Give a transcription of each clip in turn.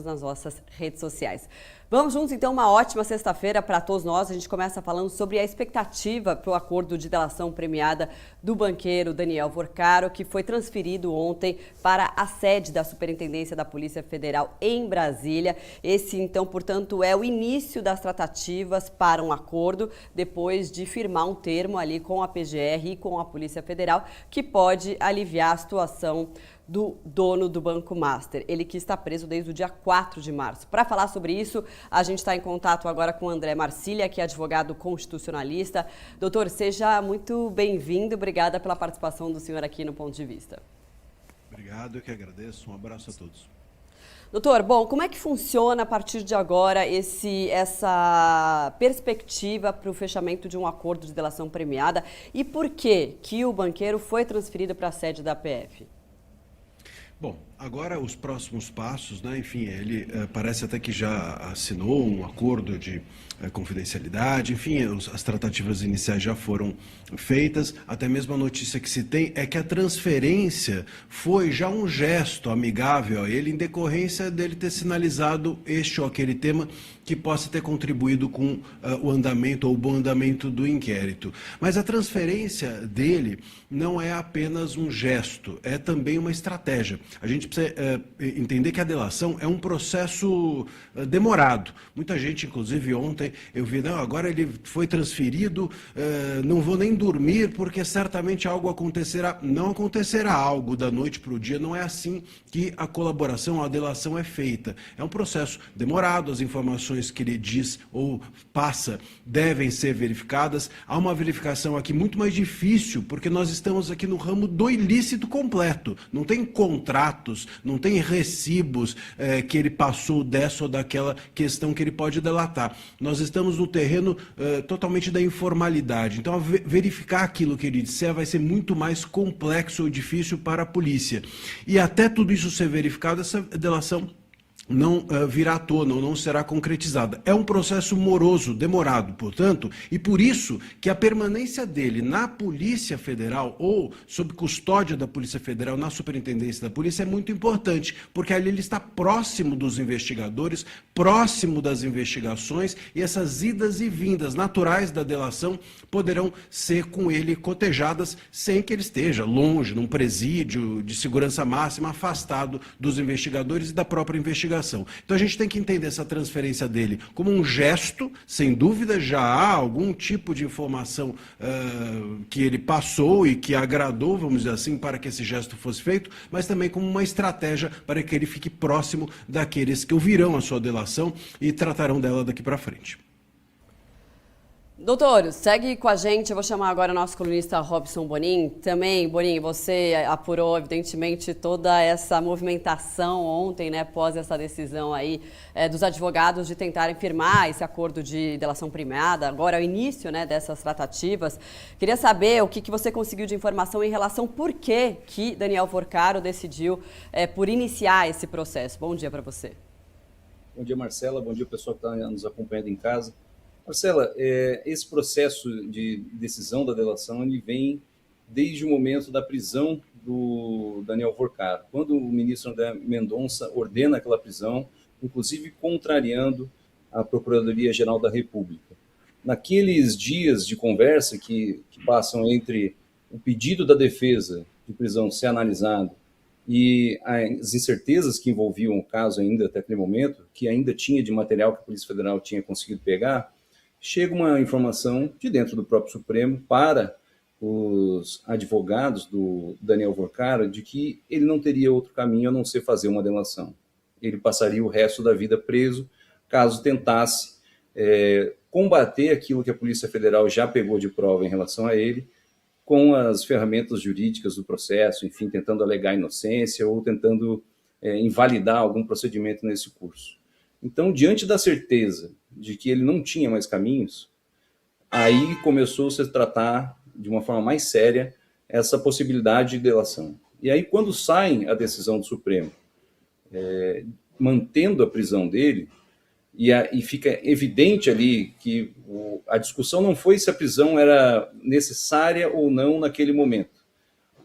nas nossas redes sociais. Vamos juntos, então, uma ótima sexta-feira para todos nós. A gente começa falando sobre a expectativa para o acordo de delação premiada do banqueiro Daniel Vorcaro, que foi transferido ontem para a sede da Superintendência da Polícia Federal em Brasília. Esse, então, portanto, é o início das tratativas para um acordo, depois de firmar um termo ali com a PGR e com a Polícia Federal, que pode aliviar a situação do dono do Banco Master, ele que está preso desde o dia 4 de março. Para falar sobre isso, a gente está em contato agora com o André Marcília, que é advogado constitucionalista. Doutor, seja muito bem-vindo, obrigada pela participação do senhor aqui no Ponto de Vista. Obrigado, eu que agradeço, um abraço a todos. Doutor, bom, como é que funciona a partir de agora essa perspectiva para o fechamento de um acordo de delação premiada e por que o banqueiro foi transferido para a sede da PF? Bom, agora os próximos passos, né? Enfim, ele parece até que já assinou um acordo de confidencialidade, enfim, as tratativas iniciais já foram feitas, até mesmo a notícia que se tem é que a transferência foi já um gesto amigável a ele em decorrência dele ter sinalizado este ou aquele tema que possa ter contribuído com o andamento ou o bom andamento do inquérito. Mas a transferência dele não é apenas um gesto, é também uma estratégia. A gente precisa entender que a delação é um processo demorado. Muita gente, inclusive ontem, eu vi, não, agora ele foi transferido, não vou nem dormir porque certamente algo acontecerá. Não acontecerá algo da noite para o dia, não é assim que a colaboração, a delação é feita. É um processo demorado, as informações que ele diz ou passa devem ser verificadas. Há uma verificação aqui muito mais difícil, porque nós estamos aqui no ramo do ilícito completo. Não tem contratos, não tem recibos que ele passou dessa ou daquela questão que ele pode delatar. Nós estamos no terreno totalmente da informalidade. Então, verificar aquilo que ele disser vai ser muito mais complexo ou difícil para a polícia. E até tudo isso ser verificado, essa delação não virá à tona ou não será concretizada. É um processo moroso, demorado, portanto, e por isso que a permanência dele na Polícia Federal ou sob custódia da Polícia Federal, na Superintendência da Polícia, é muito importante, porque ali ele está próximo dos investigadores, próximo das investigações, e essas idas e vindas naturais da delação poderão ser com ele cotejadas sem que ele esteja longe, num presídio de segurança máxima, afastado dos investigadores e da própria investigação. Então a gente tem que entender essa transferência dele como um gesto, sem dúvida já há algum tipo de informação que ele passou e que agradou, vamos dizer assim, para que esse gesto fosse feito, mas também como uma estratégia para que ele fique próximo daqueles que ouvirão a sua delação e tratarão dela daqui para frente. Doutor, segue com a gente, eu vou chamar agora o nosso colunista Robson Bonin. Também, Bonin, você apurou, evidentemente, toda essa movimentação ontem, né, após essa decisão aí dos advogados de tentarem firmar esse acordo de delação premiada, agora é o início, né, dessas tratativas. Queria saber o que você conseguiu de informação em relação por que Daniel Vorcaro decidiu por iniciar esse processo. Bom dia para você. Bom dia, Marcela, bom dia, pessoal que está nos acompanhando em casa. Marcela, esse processo de decisão da delação ele vem desde o momento da prisão do Daniel Vorcaro, quando o ministro André Mendonça ordena aquela prisão, inclusive contrariando a Procuradoria-Geral da República. Naqueles dias de conversa que passam entre o pedido da defesa de prisão ser analisado e as incertezas que envolviam o caso ainda até aquele momento, que ainda tinha de material que a Polícia Federal tinha conseguido pegar, chega uma informação de dentro do próprio Supremo para os advogados do Daniel Vorcaro de que ele não teria outro caminho a não ser fazer uma delação. Ele passaria o resto da vida preso caso tentasse combater aquilo que a Polícia Federal já pegou de prova em relação a ele com as ferramentas jurídicas do processo, enfim, tentando alegar inocência ou tentando invalidar algum procedimento nesse curso. Então, diante da certeza de que ele não tinha mais caminhos, aí começou-se a tratar de uma forma mais séria essa possibilidade de delação. E aí, quando sai a decisão do Supremo, mantendo a prisão dele, e fica evidente ali que a discussão não foi se a prisão era necessária ou não naquele momento.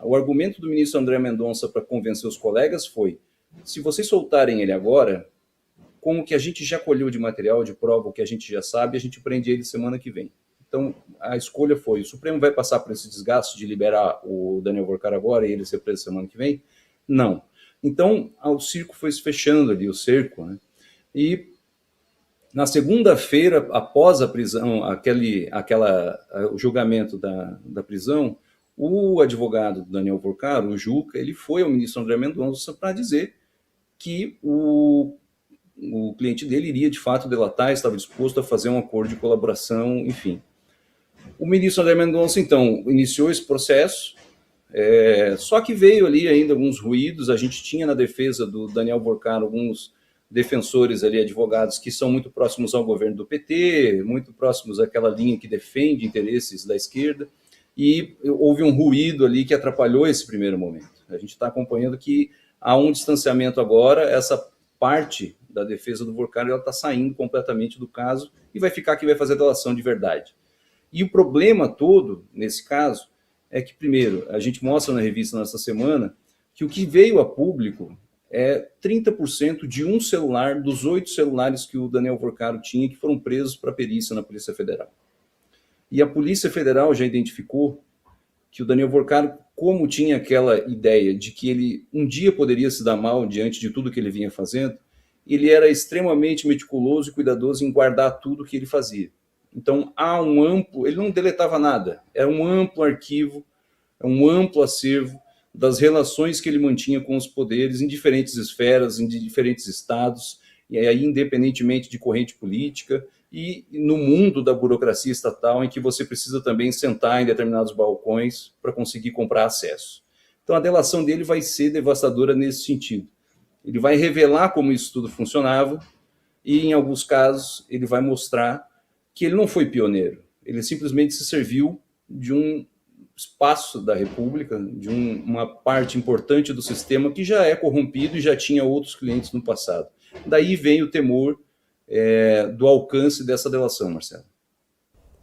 O argumento do ministro André Mendonça para convencer os colegas foi: se vocês soltarem ele agora, com o que a gente já colheu de material, de prova, o que a gente já sabe, a gente prende ele semana que vem. Então, a escolha foi, o Supremo vai passar por esse desgaste de liberar o Daniel Vorcar agora e ele ser preso semana que vem? Não. Então, o circo foi se fechando ali, o cerco, né? E na segunda-feira, após a prisão, o julgamento da prisão, o advogado do Daniel Vorcar, o Juca, ele foi ao ministro André Mendonça para dizer que o cliente dele iria, de fato, delatar, estava disposto a fazer um acordo de colaboração, enfim. O ministro André Mendonça, então, iniciou esse processo, só que veio ali ainda alguns ruídos. A gente tinha na defesa do Daniel Vorcar alguns defensores ali, advogados que são muito próximos ao governo do PT, muito próximos àquela linha que defende interesses da esquerda, e houve um ruído ali que atrapalhou esse primeiro momento. A gente está acompanhando que há um distanciamento agora, essa parte da defesa do Vorcar está saindo completamente do caso e vai ficar quem vai fazer a delação de verdade. E o problema todo, nesse caso, é que, primeiro, a gente mostra na revista nessa semana que o que veio a público é 30% de um celular dos 8 celulares que o Daniel Vorcar tinha, que foram presos para perícia na Polícia Federal. E a Polícia Federal já identificou que o Daniel Vorcar, como tinha aquela ideia de que ele um dia poderia se dar mal diante de tudo que ele vinha fazendo, ele era extremamente meticuloso e cuidadoso em guardar tudo que ele fazia. Então, há um amplo... Ele não deletava nada. Era um amplo arquivo, um amplo acervo das relações que ele mantinha com os poderes em diferentes esferas, em diferentes estados, e aí independentemente de corrente política, e no mundo da burocracia estatal, em que você precisa também sentar em determinados balcões para conseguir comprar acesso. Então, a delação dele vai ser devastadora nesse sentido. Ele vai revelar como isso tudo funcionava e, em alguns casos, ele vai mostrar que ele não foi pioneiro. Ele simplesmente se serviu de um espaço da República, de uma parte importante do sistema que já é corrompido e já tinha outros clientes no passado. Daí vem o temor do alcance dessa delação, Marcelo.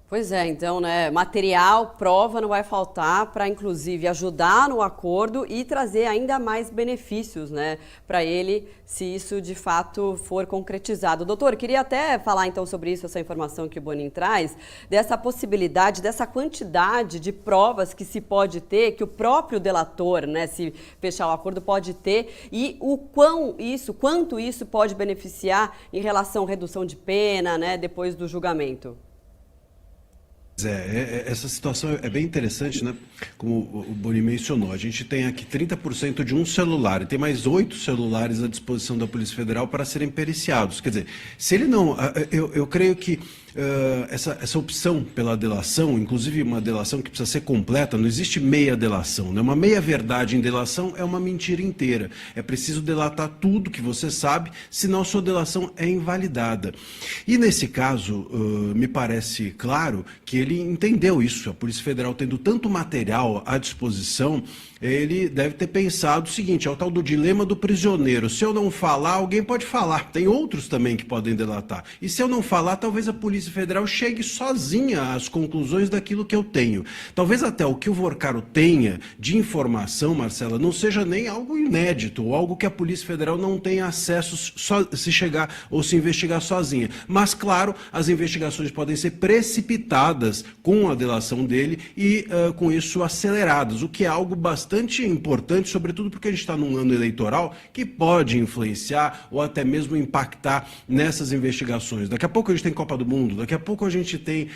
Pois é, então, né, material, prova não vai faltar para, inclusive, ajudar no acordo e trazer ainda mais benefícios, né, para ele, se isso de fato for concretizado. Doutor, queria até falar então sobre isso, essa informação que o Bonin traz, dessa possibilidade, dessa quantidade de provas que se pode ter, que o próprio delator, né, se fechar o acordo, pode ter, e o quanto isso pode beneficiar em relação à redução de pena, né, depois do julgamento. Essa situação é bem interessante, né? Como o Boni mencionou, a gente tem aqui 30% de um celular e tem mais 8 celulares à disposição da Polícia Federal para serem periciados. Quer dizer, se ele não... Eu creio que essa opção pela delação, inclusive uma delação que precisa ser completa, não existe meia delação, né? Uma meia verdade em delação é uma mentira inteira. É preciso delatar tudo que você sabe, senão a sua delação é invalidada. E nesse caso, me parece claro que ele entendeu isso. A Polícia Federal, tendo tanto material à disposição, ele deve ter pensado o seguinte: é o tal do dilema do prisioneiro. Se eu não falar, alguém pode falar. Tem outros também que podem delatar. E se eu não falar, talvez a Polícia Federal chegue sozinha às conclusões daquilo que eu tenho. Talvez até o que o Vorcaro tenha de informação, Marcela, não seja nem algo inédito, ou algo que a Polícia Federal não tenha acesso se chegar ou se investigar sozinha. Mas, claro, as investigações podem ser precipitadas com a delação dele e, com isso, aceleradas, o que é algo bastante importante, sobretudo porque a gente está num ano eleitoral que pode influenciar ou até mesmo impactar nessas investigações. Daqui a pouco a gente tem Copa do Mundo, daqui a pouco a gente tem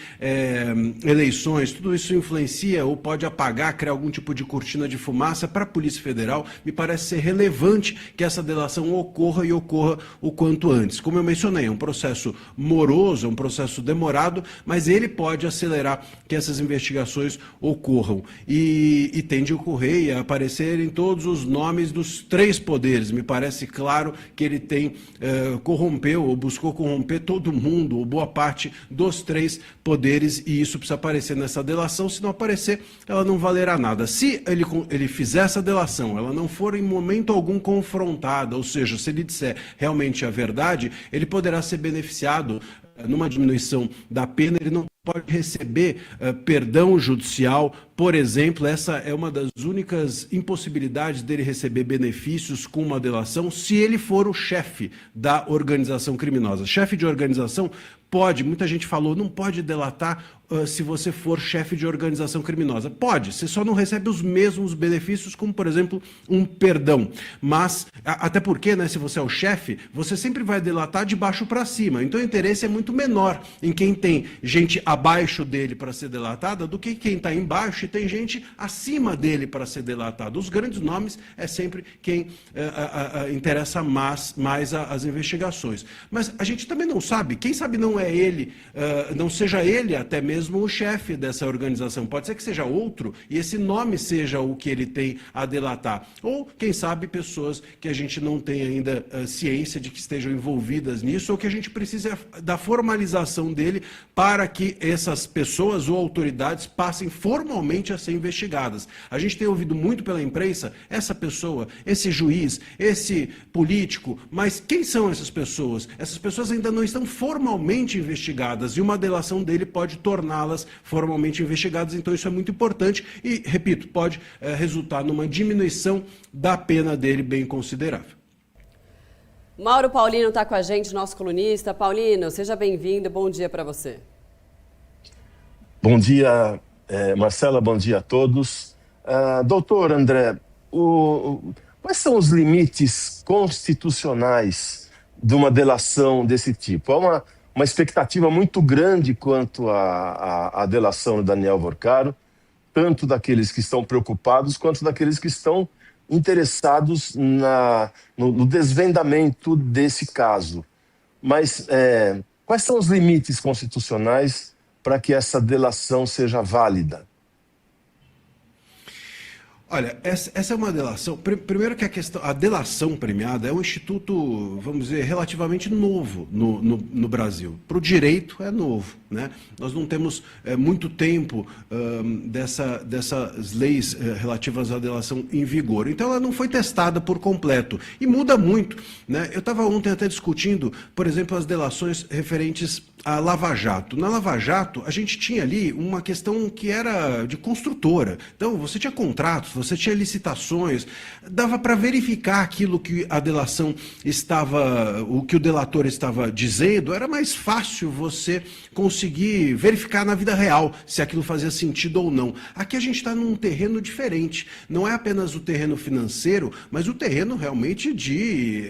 eleições, tudo isso influencia ou pode apagar, criar algum tipo de cortina de fumaça para a Polícia Federal. Me parece ser relevante que essa delação ocorra e ocorra o quanto antes. Como eu mencionei, é um processo moroso, é um processo demorado, mas ele pode acelerar que essas investigações ocorram. E tende a ocorrer e a aparecer em todos os nomes dos 3 poderes. Me parece claro que ele corrompeu ou buscou corromper todo mundo, ou boa parte dos 3 poderes, e isso precisa aparecer nessa delação. Se não aparecer, ela não valerá nada. Se ele fizer essa delação, ela não for em momento algum confrontada, ou seja, se ele disser realmente a verdade, ele poderá ser beneficiado numa diminuição da pena. Ele não pode receber perdão judicial por exemplo, essa é uma das únicas impossibilidades dele receber benefícios com uma delação se ele for o chefe da organização criminosa. Chefe de organização pode, muita gente falou, não pode delatar se você for chefe de organização criminosa. Pode, você só não recebe os mesmos benefícios como, por exemplo, um perdão. Mas, até porque, né, se você é o chefe, você sempre vai delatar de baixo para cima. Então o interesse é muito menor em quem tem gente abaixo dele para ser delatada do que quem está embaixo e tem gente acima dele para ser delatada. Os grandes nomes é sempre quem interessa mais as investigações. Mas a gente também não sabe, quem sabe não é ele, não seja ele até mesmo o chefe dessa organização. Pode ser que seja outro e esse nome seja o que ele tem a delatar. Ou, quem sabe, pessoas que a gente não tem ainda ciência de que estejam envolvidas nisso ou que a gente precisa da formalização dele para que essas pessoas ou autoridades passem formalmente a ser investigadas. A gente tem ouvido muito pela imprensa essa pessoa, esse juiz, esse político, mas quem são essas pessoas? Essas pessoas ainda não estão formalmente investigadas e uma delação dele pode torná-las formalmente investigadas, então isso é muito importante e, repito, pode resultar numa diminuição da pena dele bem considerável. Mauro Paulino está com a gente, nosso colunista. Paulino, seja bem-vindo, bom dia para você. Bom dia, Marcela, bom dia a todos. Doutor André, quais são os limites constitucionais de uma delação desse tipo? Há uma expectativa muito grande quanto à delação do Daniel Vorcaro, tanto daqueles que estão preocupados quanto daqueles que estão interessados no desvendamento desse caso. Mas quais são os limites constitucionais para que essa delação seja válida? Olha, essa é uma delação. Primeiro que a delação premiada é um instituto, vamos dizer, relativamente novo no Brasil. Para o direito é novo, né? Nós não temos muito tempo dessas leis relativas à delação em vigor. Então ela não foi testada por completo. E muda muito, né? Eu estava ontem até discutindo, por exemplo, as delações referentes à Lava Jato. Na Lava Jato, a gente tinha ali uma questão que era de construtora. Então, você tinha contratos, você tinha licitações, dava para verificar aquilo que a delação estava, o que o delator estava dizendo, era mais fácil você conseguir verificar na vida real se aquilo fazia sentido ou não. Aqui a gente está num terreno diferente. Não é apenas o terreno financeiro, mas o terreno realmente de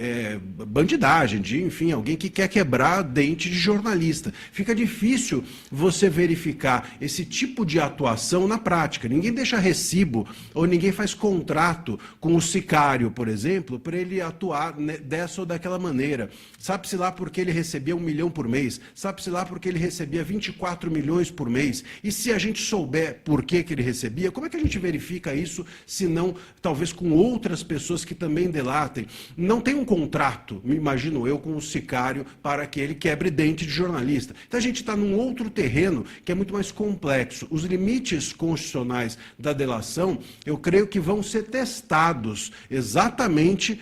bandidagem, de, enfim, alguém que quer quebrar dente de jornalista. Fica difícil você verificar esse tipo de atuação na prática. Ninguém deixa recibo ou ninguém faz contrato com o sicário, por exemplo, para ele atuar dessa ou daquela maneira. Sabe-se lá porque ele recebia 1 milhão por mês, sabe-se lá porque ele recebia 24 milhões por mês. E se a gente souber por que ele recebia, como é que a gente verifica isso, se não, talvez com outras pessoas que também delatem? Não tem um contrato, me imagino eu, com o sicário para que ele quebre dente de jornalista. Então a gente está num outro terreno que é muito mais complexo. Os limites constitucionais da delação, eu creio que vão ser testados exatamente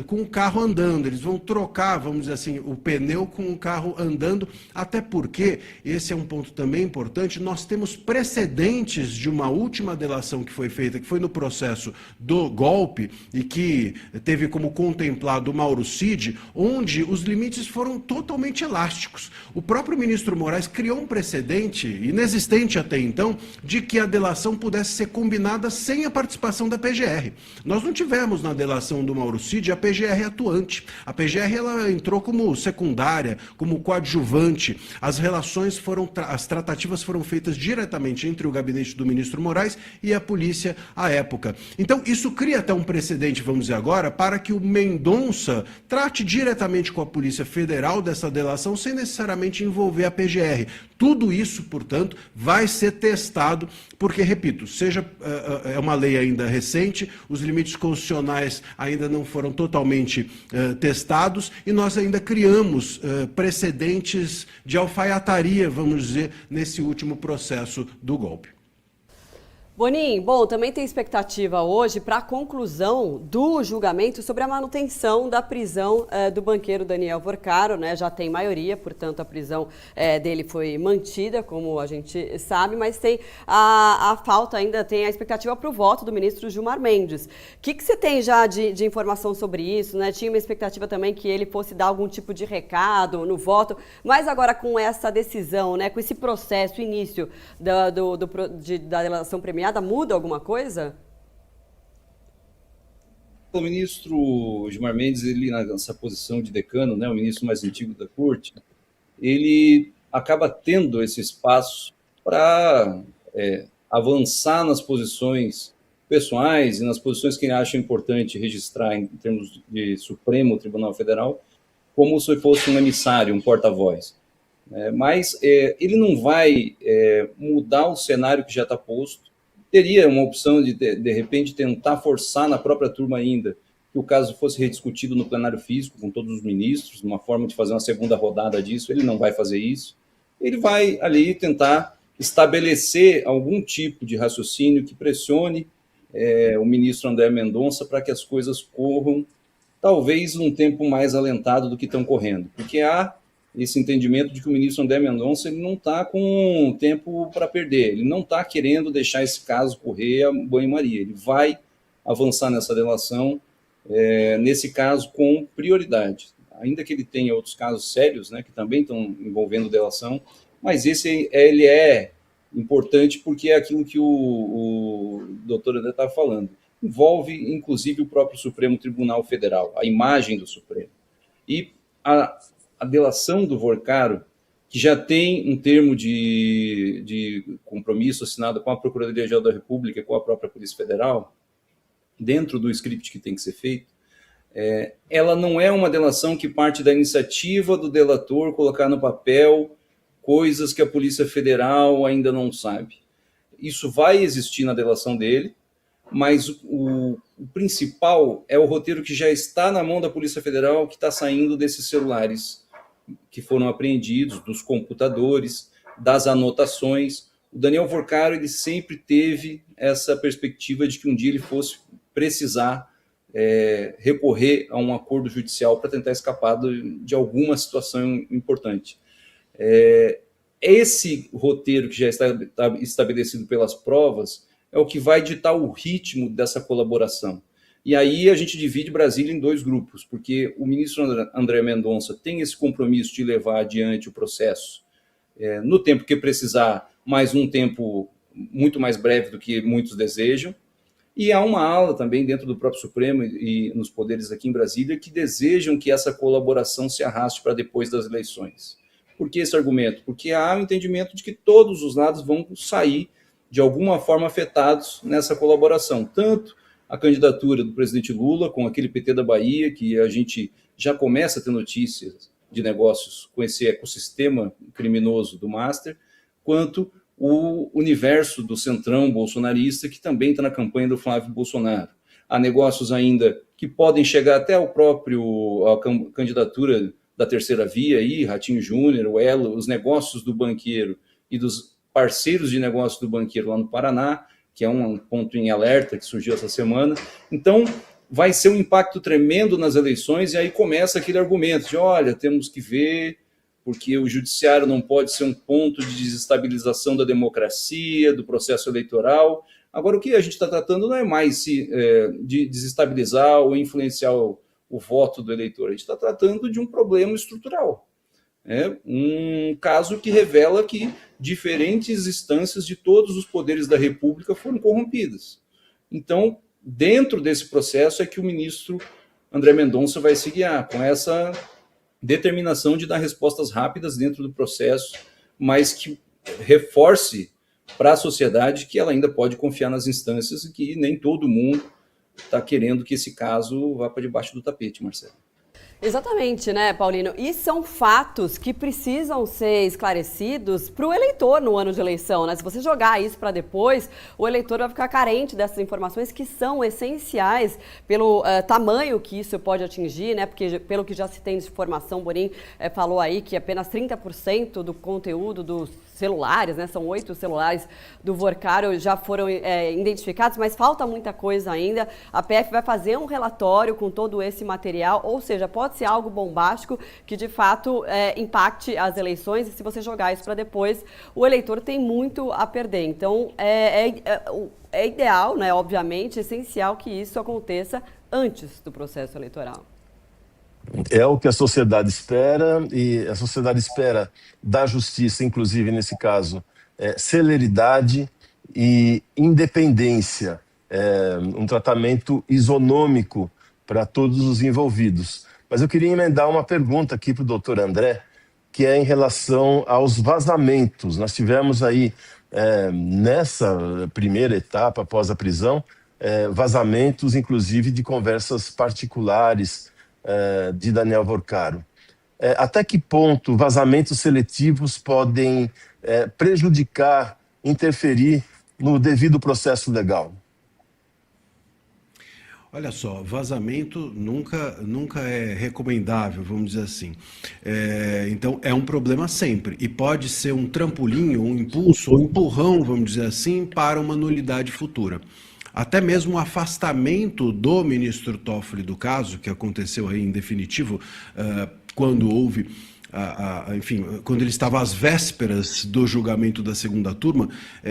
com o carro andando. Eles vão trocar, vamos dizer assim, o pneu com o carro andando, até porque, esse é um ponto também importante, nós temos precedentes de uma última delação que foi feita, que foi no processo do golpe e que teve como contemplado o Mauro Cid, onde os limites foram totalmente elásticos. O próprio ministro Moraes criou um precedente, inexistente até então, de que a delação pudesse ser combinada sem a participação da PGR. Nós não tivemos na delação do Mauro Cid a PGR atuante. A PGR ela entrou como secundária, como coadjuvante. As tratativas foram feitas diretamente entre o gabinete do ministro Moraes e a polícia à época. Então, isso cria até um precedente, vamos dizer agora, para que o Mendonça trate diretamente com a Polícia Federal dessa delação sem necessariamente envolver a PGR. Tudo isso, portanto, vai ser testado, porque, repito, é uma lei ainda recente, os limites constitucionais ainda não foram totalmente testados e nós ainda criamos precedentes de alfaiataria, vamos dizer, nesse último processo do golpe. Bonin, bom, também tem expectativa hoje para a conclusão do julgamento sobre a manutenção da prisão do banqueiro Daniel Vorcaro, né? Já tem maioria, portanto a prisão dele foi mantida, como a gente sabe, mas tem a falta ainda, tem a expectativa para o voto do ministro Gilmar Mendes. O que você tem já de informação sobre isso, né? Tinha uma expectativa também que ele fosse dar algum tipo de recado no voto, mas agora com essa decisão, né? Com esse processo, início da delação premiada, muda alguma coisa? O ministro Gilmar Mendes, ele nessa posição de decano, né, o ministro mais antigo da corte, ele acaba tendo esse espaço para avançar nas posições pessoais e nas posições que ele acha importante registrar em termos de Supremo Tribunal Federal, como se fosse um emissário, um porta-voz. Mas ele não vai mudar o cenário que já está posto. Teria uma opção de repente, tentar forçar na própria turma ainda que o caso fosse rediscutido no plenário físico, com todos os ministros, uma forma de fazer uma segunda rodada disso. Ele não vai fazer isso. Ele vai ali tentar estabelecer algum tipo de raciocínio que pressione o ministro André Mendonça para que as coisas corram, talvez num tempo mais alentado do que estão correndo, porque há esse entendimento de que o ministro André Mendonça ele não está com tempo para perder, ele não está querendo deixar esse caso correr a banho-maria, ele vai avançar nessa delação, nesse caso com prioridade, ainda que ele tenha outros casos sérios, né, que também estão envolvendo delação, mas esse ele é importante porque é aquilo que o doutor André estava falando, envolve inclusive o próprio Supremo Tribunal Federal, a imagem do Supremo, e a delação do Vorcaro, que já tem um termo de compromisso assinado com a Procuradoria-Geral da República e com a própria Polícia Federal, dentro do script que tem que ser feito, ela não é uma delação que parte da iniciativa do delator colocar no papel coisas que a Polícia Federal ainda não sabe. Isso vai existir na delação dele, mas o principal é o roteiro que já está na mão da Polícia Federal, que está saindo desses celulares que foram apreendidos, dos computadores, das anotações. O Daniel Vorcaro ele sempre teve essa perspectiva de que um dia ele fosse precisar recorrer a um acordo judicial para tentar escapar de alguma situação importante. Esse roteiro que já está estabelecido pelas provas é o que vai ditar o ritmo dessa colaboração. E aí a gente divide Brasília em dois grupos, porque o ministro André Mendonça tem esse compromisso de levar adiante o processo no tempo que precisar, mas um tempo muito mais breve do que muitos desejam. E há uma ala também dentro do próprio Supremo e nos poderes aqui em Brasília que desejam que essa colaboração se arraste para depois das eleições. Por que esse argumento? Porque há o entendimento de que todos os lados vão sair de alguma forma afetados nessa colaboração, tanto a candidatura do presidente Lula com aquele PT da Bahia, que a gente já começa a ter notícias de negócios com esse ecossistema criminoso do Master, quanto o universo do centrão bolsonarista, que também está na campanha do Flávio Bolsonaro. Há negócios ainda que podem chegar até a candidatura da terceira via, aí, Ratinho Júnior, o Elo, os negócios do banqueiro e dos parceiros de negócio do banqueiro lá no Paraná, que é um ponto em alerta que surgiu essa semana. Então, vai ser um impacto tremendo nas eleições, e aí começa aquele argumento de, olha, temos que ver, porque o judiciário não pode ser um ponto de desestabilização da democracia, do processo eleitoral. Agora, o que a gente está tratando não é mais de desestabilizar ou influenciar o voto do eleitor, a gente está tratando de um problema estrutural. Um caso que revela que diferentes instâncias de todos os poderes da República foram corrompidas. Então, dentro desse processo é que o ministro André Mendonça vai se guiar, com essa determinação de dar respostas rápidas dentro do processo, mas que reforce para a sociedade que ela ainda pode confiar nas instâncias e que nem todo mundo está querendo que esse caso vá para debaixo do tapete, Marcelo. Exatamente, né, Paulino? E são fatos que precisam ser esclarecidos para o eleitor no ano de eleição, né? Se você jogar isso para depois, o eleitor vai ficar carente dessas informações que são essenciais pelo tamanho que isso pode atingir, né? Porque pelo que já se tem de informação, Bonin falou aí que apenas 30% do conteúdo dos celulares, né? São 8 celulares do Vorcaro já foram identificados, mas falta muita coisa ainda. A PF vai fazer um relatório com todo esse material, ou seja, pode ser algo bombástico que de fato impacte as eleições, e se você jogar isso para depois, o eleitor tem muito a perder. Então, é ideal, né, obviamente, essencial que isso aconteça antes do processo eleitoral. É o que a sociedade espera, e a sociedade espera da justiça, inclusive nesse caso, celeridade e independência, um tratamento isonômico para todos os envolvidos. Mas eu queria emendar uma pergunta aqui para o doutor André, que é em relação aos vazamentos. Nós tivemos aí, nessa primeira etapa após a prisão, vazamentos, inclusive, de conversas particulares de Daniel Vorcaro. Até que ponto vazamentos seletivos podem prejudicar, interferir no devido processo legal? Olha só, vazamento nunca é recomendável, vamos dizer assim. Então, é um problema sempre. E pode ser um trampolim, um impulso, ou um empurrão, vamos dizer assim, para uma nulidade futura. Até mesmo o afastamento do ministro Toffoli do caso, que aconteceu aí em definitivo, quando houve, enfim, quando ele estava às vésperas do julgamento da segunda turma,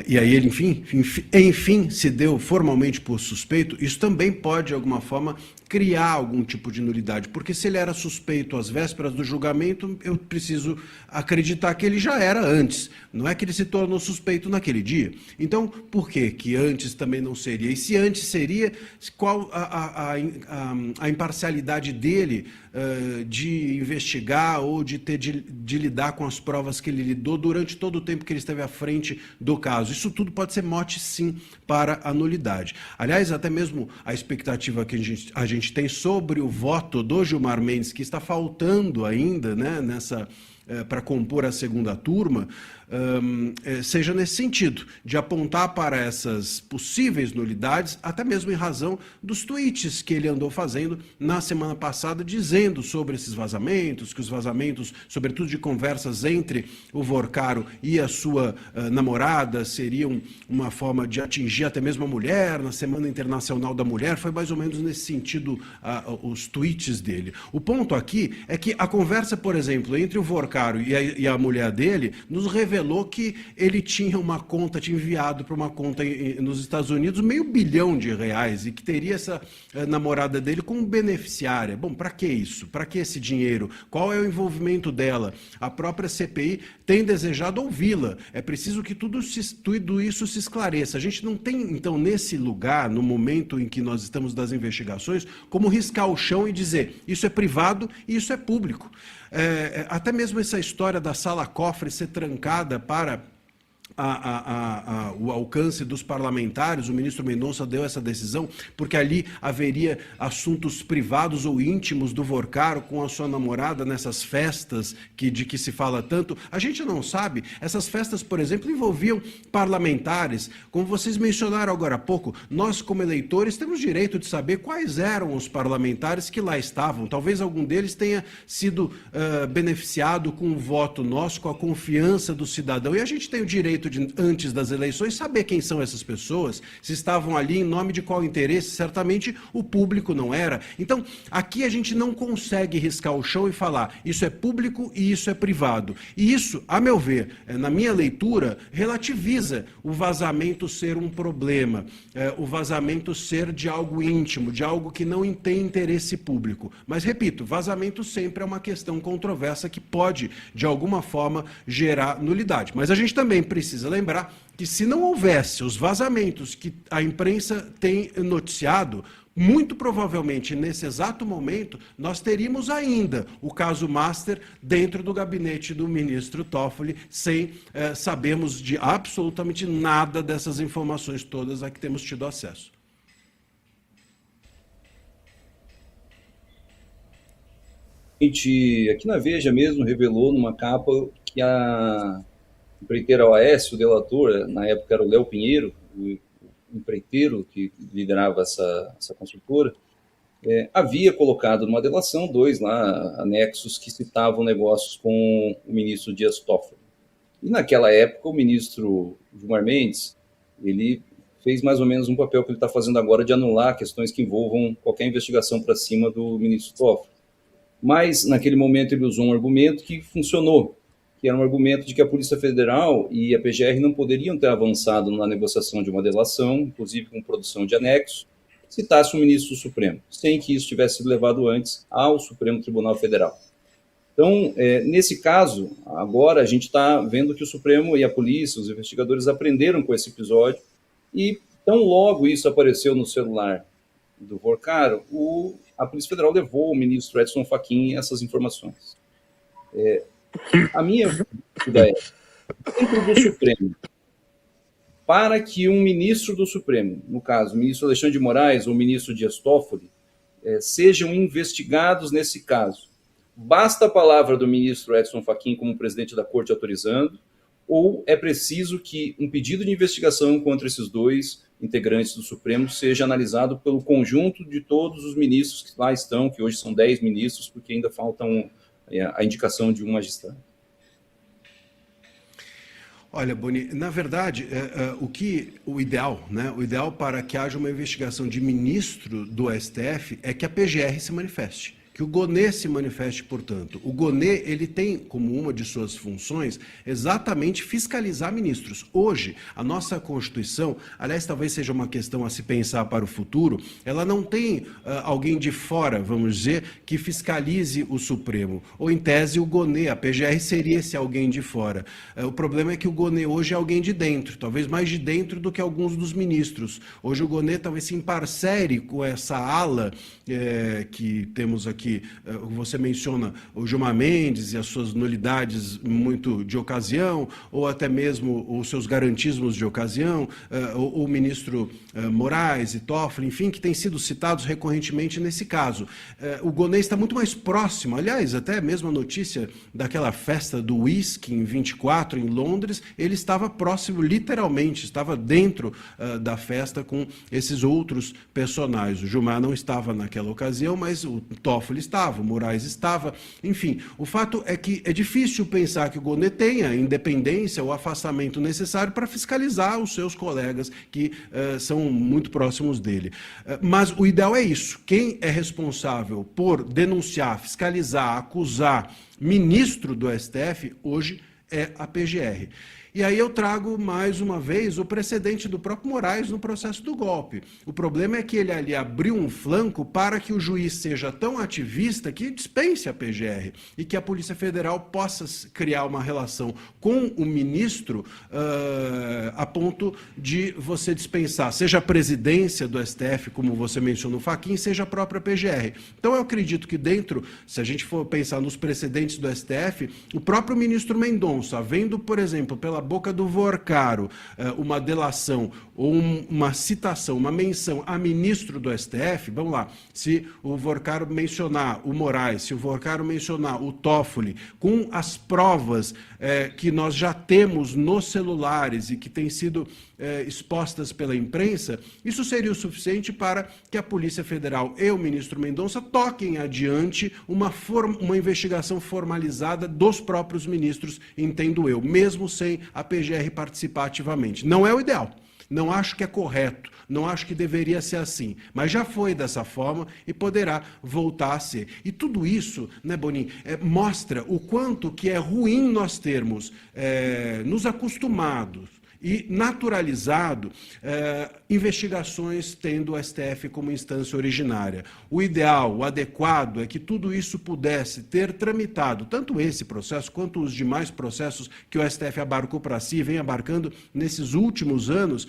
e aí ele, enfim, se deu formalmente por suspeito, isso também pode, de alguma forma, criar algum tipo de nulidade, porque se ele era suspeito às vésperas do julgamento, eu preciso acreditar que ele já era antes, não é que ele se tornou suspeito naquele dia. Então, por que antes também não seria? E se antes seria, qual a imparcialidade dele de investigar ou de lidar com as provas que ele lidou durante todo o tempo que ele esteve à frente do caso? Isso tudo pode ser mote, sim, para a nulidade. Aliás, até mesmo a expectativa que a gente tem sobre o voto do Gilmar Mendes, que está faltando ainda, né, para compor a segunda turma, seja nesse sentido, de apontar para essas possíveis nulidades, até mesmo em razão dos tweets que ele andou fazendo na semana passada, dizendo sobre esses vazamentos, que os vazamentos, sobretudo de conversas entre o Vorcaro e a sua namorada, seriam uma forma de atingir até mesmo a mulher. Na Semana Internacional da Mulher, foi mais ou menos nesse sentido os tweets dele. O ponto aqui é que a conversa, por exemplo, entre o Vorcaro e a mulher dele, nos revelou que ele tinha enviado para uma conta nos Estados Unidos R$500 milhão e que teria essa namorada dele como beneficiária. Bom, para que isso? Para que esse dinheiro? Qual é o envolvimento dela? A própria CPI tem desejado ouvi-la. É preciso que tudo isso se esclareça. A gente não tem, então, nesse lugar, no momento em que nós estamos das investigações, como riscar o chão e dizer isso é privado e isso é público. Até mesmo essa história da sala-cofre ser trancada para o alcance dos parlamentares, o ministro Mendonça deu essa decisão, porque ali haveria assuntos privados ou íntimos do Vorcaro com a sua namorada nessas festas de que se fala tanto. A gente não sabe. Essas festas, por exemplo, envolviam parlamentares. Como vocês mencionaram agora há pouco, nós, como eleitores, temos direito de saber quais eram os parlamentares que lá estavam. Talvez algum deles tenha sido beneficiado com o voto nosso, com a confiança do cidadão. E a gente tem o direito de, antes das eleições, saber quem são essas pessoas, se estavam ali em nome de qual interesse. Certamente o público não era. Então, aqui a gente não consegue riscar o chão e falar isso é público e isso é privado. E isso, a meu ver, na minha leitura, relativiza o vazamento ser um problema, o vazamento ser de algo íntimo, de algo que não tem interesse público. Mas, repito, vazamento sempre é uma questão controversa que pode, de alguma forma, gerar nulidade. Mas a gente também precisa lembrar que, se não houvesse os vazamentos que a imprensa tem noticiado, muito provavelmente, nesse exato momento, nós teríamos ainda o caso Master dentro do gabinete do ministro Toffoli, sem sabermos de absolutamente nada dessas informações todas a que temos tido acesso. A gente, aqui na Veja mesmo, revelou numa capa que a empreiteira OAS, o delator, na época era o Léo Pinheiro, o empreiteiro que liderava essa construtora, havia colocado numa delação 2 lá, anexos que citavam negócios com o ministro Dias Toffoli. E naquela época, o ministro Gilmar Mendes, ele fez mais ou menos um papel que ele está fazendo agora de anular questões que envolvam qualquer investigação para cima do ministro Toffoli. Mas, naquele momento, ele usou um argumento que funcionou, que era um argumento de que a Polícia Federal e a PGR não poderiam ter avançado na negociação de uma delação, inclusive com produção de anexos, citasse o ministro do Supremo, sem que isso tivesse sido levado antes ao Supremo Tribunal Federal. Então, nesse caso, agora a gente está vendo que o Supremo e a polícia, os investigadores aprenderam com esse episódio e, tão logo isso apareceu no celular do Vorcaro, a Polícia Federal levou o ministro Edson Fachin essas informações. A minha dúvida é, dentro do Supremo, para que um ministro do Supremo, no caso, o ministro Alexandre de Moraes ou o ministro Dias Toffoli, sejam investigados nesse caso, basta a palavra do ministro Edson Fachin como presidente da Corte autorizando, ou é preciso que um pedido de investigação contra esses dois integrantes do Supremo seja analisado pelo conjunto de todos os ministros que lá estão, que hoje são 10 ministros, porque ainda faltam a indicação de um magistrado? Olha, Boni, na verdade, o ideal, né? O ideal para que haja uma investigação de ministro do STF é que a PGR se manifeste, que o GONE se manifeste, portanto. O GONE, ele tem como uma de suas funções exatamente fiscalizar ministros. Hoje, a nossa Constituição, aliás, talvez seja uma questão a se pensar para o futuro, ela não tem alguém de fora, vamos dizer, que fiscalize o Supremo. Ou, em tese, o GONE, a PGR seria esse alguém de fora. O problema é que o GONE hoje é alguém de dentro, talvez mais de dentro do que alguns dos ministros. Hoje o GONE talvez se emparcere com essa ala que temos aqui. Você menciona o Gilmar Mendes e as suas nulidades muito de ocasião, ou até mesmo os seus garantismos de ocasião, o ministro Moraes e Toffoli, enfim, que têm sido citados recorrentemente nesse caso. O GONE está muito mais próximo, aliás, até mesmo a notícia daquela festa do whisky em 24, em Londres, ele estava próximo, literalmente, estava dentro da festa com esses outros personagens. O Gilmar não estava naquela ocasião, mas o Toffoli estava, o Moraes estava, enfim. O fato é que é difícil pensar que o GONE tenha independência ou afastamento necessário para fiscalizar os seus colegas que são muito próximos dele. Mas o ideal é isso. Quem é responsável por denunciar, fiscalizar, acusar ministro do STF, hoje é a PGR. E aí eu trago, mais uma vez, o precedente do próprio Moraes no processo do golpe. O problema é que ele ali abriu um flanco para que o juiz seja tão ativista que dispense a PGR e que a Polícia Federal possa criar uma relação com o ministro a ponto de você dispensar, seja a presidência do STF, como você mencionou, Fachin, seja a própria PGR. Então eu acredito que dentro, se a gente for pensar nos precedentes do STF, o próprio ministro Mendonça, vendo, por exemplo, pela boca do Vorcaro, uma delação ou uma citação, uma menção a ministro do STF, vamos lá, se o Vorcaro mencionar o Moraes, se o Vorcaro mencionar o Toffoli, com as provas que nós já temos nos celulares e que têm sido expostas pela imprensa, isso seria o suficiente para que a Polícia Federal e o ministro Mendonça toquem adiante uma investigação formalizada dos próprios ministros, entendo eu, mesmo sem a PGR participar ativamente. Não é o ideal, não acho que é correto, não acho que deveria ser assim, mas já foi dessa forma e poderá voltar a ser. E tudo isso, né, Bonin, mostra o quanto que é ruim nós termos nos acostumados e naturalizado investigações tendo o STF como instância originária. O ideal, o adequado é que tudo isso pudesse ter tramitado, tanto esse processo quanto os demais processos que o STF abarcou para si e vem abarcando nesses últimos anos.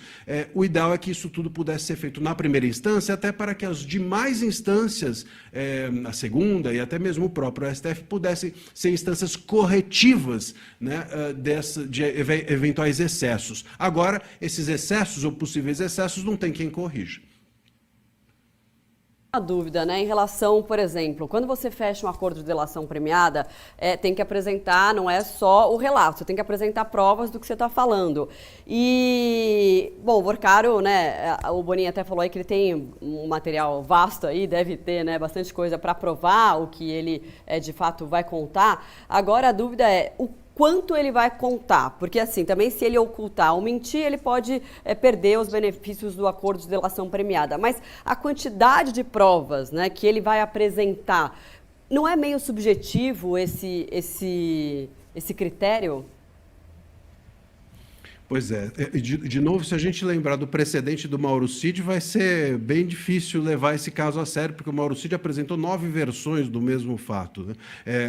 O ideal é que isso tudo pudesse ser feito na primeira instância, até para que as demais instâncias, a segunda e até mesmo o próprio STF, pudessem ser instâncias corretivas, né, de eventuais excessos. Agora, esses excessos ou possíveis excessos não tem quem corrija. A dúvida, né, em relação, por exemplo, quando você fecha um acordo de delação premiada, tem que apresentar, não é só o relato, você tem que apresentar provas do que você está falando. E, bom, o Vorcaro, né, o Boninho até falou aí que ele tem um material vasto aí, deve ter, né, bastante coisa para provar o que ele, de fato, vai contar. Agora, a dúvida é, quanto ele vai contar? Porque assim, também se ele ocultar ou mentir, ele pode perder os benefícios do acordo de delação premiada. Mas a quantidade de provas, né, que ele vai apresentar, não é meio subjetivo esse critério? Pois é. De novo, se a gente lembrar do precedente do Mauro Cid, vai ser bem difícil levar esse caso a sério, porque o Mauro Cid apresentou 9 versões do mesmo fato, né?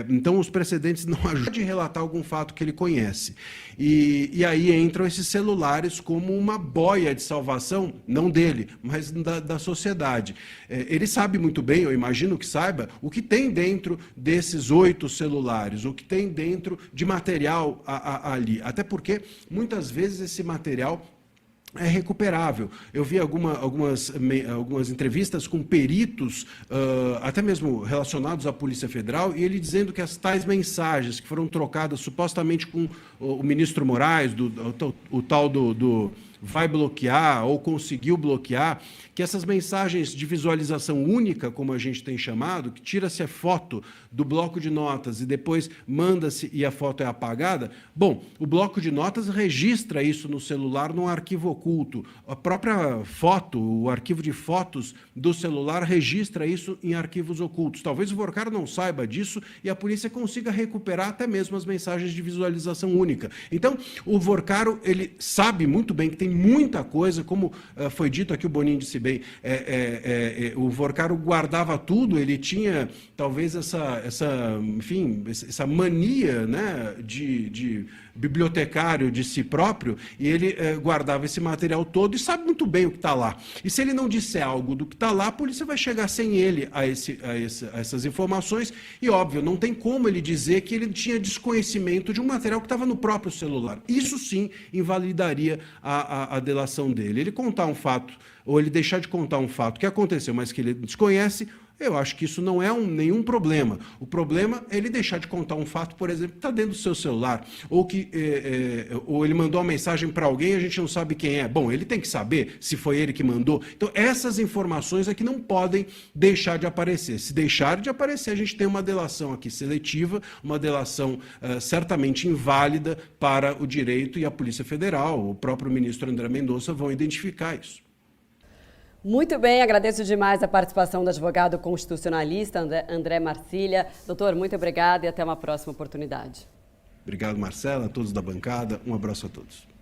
Então, os precedentes não ajudam a relatar algum fato que ele conhece. E aí entram esses celulares como uma boia de salvação, não dele, mas da sociedade. Ele sabe muito bem, eu imagino que saiba, o que tem dentro desses 8 celulares, o que tem dentro de material ali. Até porque, muitas vezes, esse material é recuperável. Eu vi algumas entrevistas com peritos, até mesmo relacionados à Polícia Federal, e ele dizendo que as tais mensagens que foram trocadas supostamente com o ministro Moraes, o tal do vai bloquear ou conseguiu bloquear, que essas mensagens de visualização única, como a gente tem chamado, que tira-se a foto do bloco de notas e depois manda-se e a foto é apagada, bom, o bloco de notas registra isso no celular num arquivo oculto. A própria foto, o arquivo de fotos do celular registra isso em arquivos ocultos. Talvez o Vorcaro não saiba disso e a polícia consiga recuperar até mesmo as mensagens de visualização única. Então, o Vorcaro, ele sabe muito bem que tem muita coisa, como foi dito aqui, o Boninho disse bem, o Vorcaro guardava tudo, ele tinha talvez essa mania, né, de bibliotecário de si próprio, e ele guardava esse material todo e sabe muito bem o que está lá. E se ele não disser algo do que está lá, a polícia vai chegar sem ele a essas informações, e óbvio, não tem como ele dizer que ele tinha desconhecimento de um material que estava no próprio celular. Isso sim invalidaria a delação dele. Ele contar um fato, ou ele deixar de contar um fato que aconteceu, mas que ele desconhece, eu acho que isso não é nenhum problema. O problema é ele deixar de contar um fato, por exemplo, que está dentro do seu celular, ou ele mandou uma mensagem para alguém e a gente não sabe quem é. Bom, ele tem que saber se foi ele que mandou. Então, essas informações aqui não podem deixar de aparecer. Se deixar de aparecer, a gente tem uma delação aqui seletiva, uma delação certamente inválida para o direito, e a Polícia Federal, o próprio ministro André Mendonça vão identificar isso. Muito bem, agradeço demais a participação do advogado constitucionalista André Marcília. Doutor, muito obrigado e até uma próxima oportunidade. Obrigado, Marcela, a todos da bancada. Um abraço a todos.